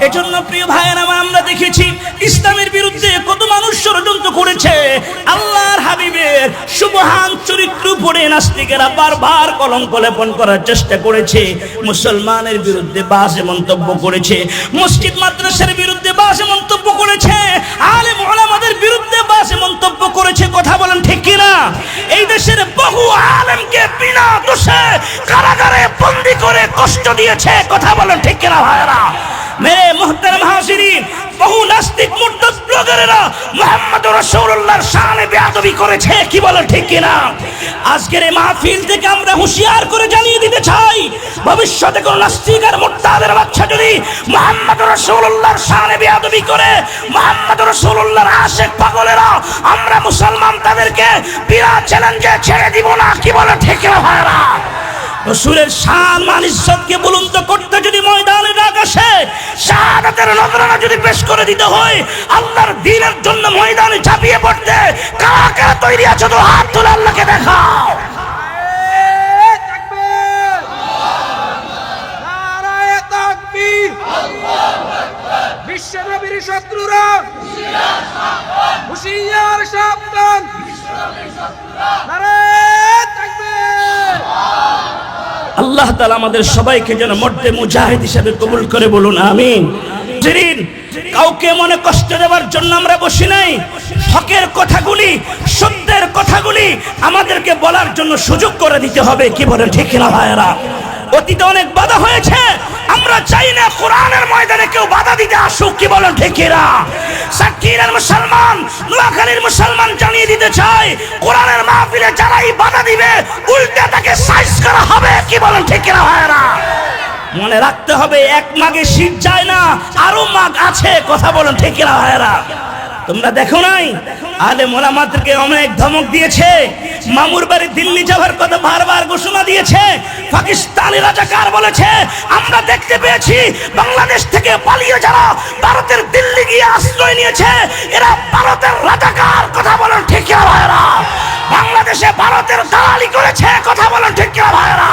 এজন্য প্রিয় ভাইয়েরা, আমরা দেখেছি ইসলামের বিরুদ্ধে কত মানুষ ষড়যন্ত্র করেছে। আল্লাহর হাবিবের সুবহান চরিত্র পড়ে নাস্তিকেরা বারবার কলঙ্ক লেপন করার চেষ্টা করেছে। মুসলমানের বিরুদ্ধে বাজে মন্তব্য করেছে, মসজিদ মাদ্রাসার বিরুদ্ধে বাজে মন্তব্য করেছে, আলেম ওলামাদের বিরুদ্ধে বাজে মন্তব্য করেছে। কথা বলেন ঠিক কিনা? এই দেশের বহু আলেমকে বিনা দোষে কারাগারে বন্দী করে কষ্ট দিয়েছে। কথা বলেন ঠিক কিনা ভাইরা? মেরে মুহতারাম হাজিরিন, বহু নাস্তিক মুরতাদ ব্লগারেরা মুহাম্মদুর রাসূলুল্লাহর শানে বেয়াদবি করেছে। কি বলেন ঠিক কিনা? আজকের এই মাহফিল থেকে আমরা হুঁশিয়ার করে জানিয়ে দিতে চাই, ভবিষ্যতে কোন নাস্তিক আর মুরতাদের বাচ্চা যদি মুহাম্মদুর রাসূলুল্লাহর শানে বেয়াদবি করে, মুহাম্মদুর রাসূলুল্লাহর আশিক পাগলেরা, আমরা মুসলমান তাদেরকে বিনা চ্যালেঞ্জে ছেড়ে দিব না। কি বলেন ঠিক কিনা ভাইরা? রাসূলের শান মান ইজ্জতকে বুলন্দ করতে যদি ময়দানে ডাক আসে, শাহাদাতের নজরানা যদি পেশ করে দিতে হয়, আল্লাহর দ্বীনের জন্য ময়দানে ঝাঁপিয়ে পড়তে কারা কারা তৈরি আছো? তো হাত তুলে আল্লাহকে দেখাও। নারায়ে তাকবীর, বিশ্বনবীর শত্রুরা হুঁশিয়ার সাবধান, নারায়ে তাকবীর। আল্লাহ তাআলা আমাদের সবাইকে যেন মর্দে মুজাহিদ হিসেবে কবুল করে, বলুন আমিন। কাউকে মনে কষ্ট দেওয়ার জন্য আমরা বসি নাই। হকের কথাগুলি, সত্যের কথাগুলি আমাদেরকে বলার জন্য সুযোগ করে দিতে হবে। কি বলেন ঠিক কিনা ভাইয়েরা? অতীতে অনেক বাধা হয়েছে, আমরা চাই না কোরআনের ময়দানে কেউ বাধা দিতে আসুক। কি বলেন ঠিক কিনা? সাকিরের মুসলমান, নোয়াখালীর মুসলমান জানিয়ে দিতে চাই, কোরআনের মাহফিলে যারাই বাধা দিবে উল্টে তাকে সাইজ করা হবে। কি বলেন ঠিক কিনা ভাইয়েরা? মনে রাখতে হবে, এক মাগে শীত যায় না, আরো মাগ আছে। কথা বলেন ঠিক কিনা ভাইয়েরা? তোমরা দেখো নাই আলেম ওলামাদেরকে অনেক ধমক দিয়েছে, মামুর বাড়ি দিল্লি যাওয়ার কথা বারবার ঘোষণা দিয়েছে। পাকিস্তানি রাজাকার বলেছে, আমরা দেখতে পেয়েছি বাংলাদেশ থেকে পালিয়ে যারা ভারতের দিল্লি গিয়ে আশ্রয় নিয়েছে, এরা ভারতের রাজাকার। কথা বলেন ঠিক কিনা ভাইয়েরা? বাংলাদেশে ভারতের দালালি করেছে। কথা বলেন ঠিক কিনা ভাইয়েরা?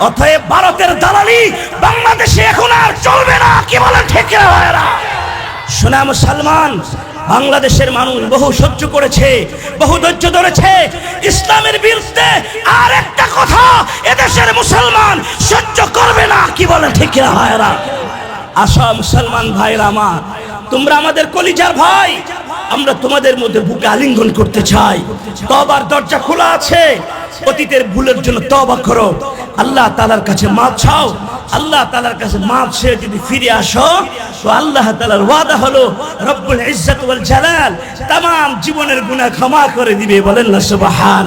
অতএব ভারতের দালালি বাংলাদেশে এখন আর চলবে না। কি বলেন ঠিক কিনা ভাইয়েরা? শোনা মুসলমান, বাংলাদেশের মানুষ বহু সহ্য করেছে, বহু ধৈর্য ধরেছে ইসলামের বিরুদ্ধে। আর একটা কথা এদেশের মুসলমান সহ্য করবে না। কি বলেন ঠিক কিনা ভাইরা? আসো মুসলমান ভাইরা আমার, তোমরা আমাদের কলিজার ভাই, আমরা তোমাদের মধ্যে বুকে আলিঙ্গন করতে চাই। তওবার দরজা খোলা আছে, অতীতের ভুলের জন্য তওবা করো, আল্লাহ তাআলার কাছে মাফ চাও। আল্লাহ তাআলার কাছে মাফ চেয়ে যদি ফিরে আসো, তো আল্লাহ তাআলার ওয়াদা হলো রব্বুল ইজ্জত ওয়াল জালাল তামাম জীবনের গুনাহ ক্ষমা করে দিবে। বলেন না সুবহান।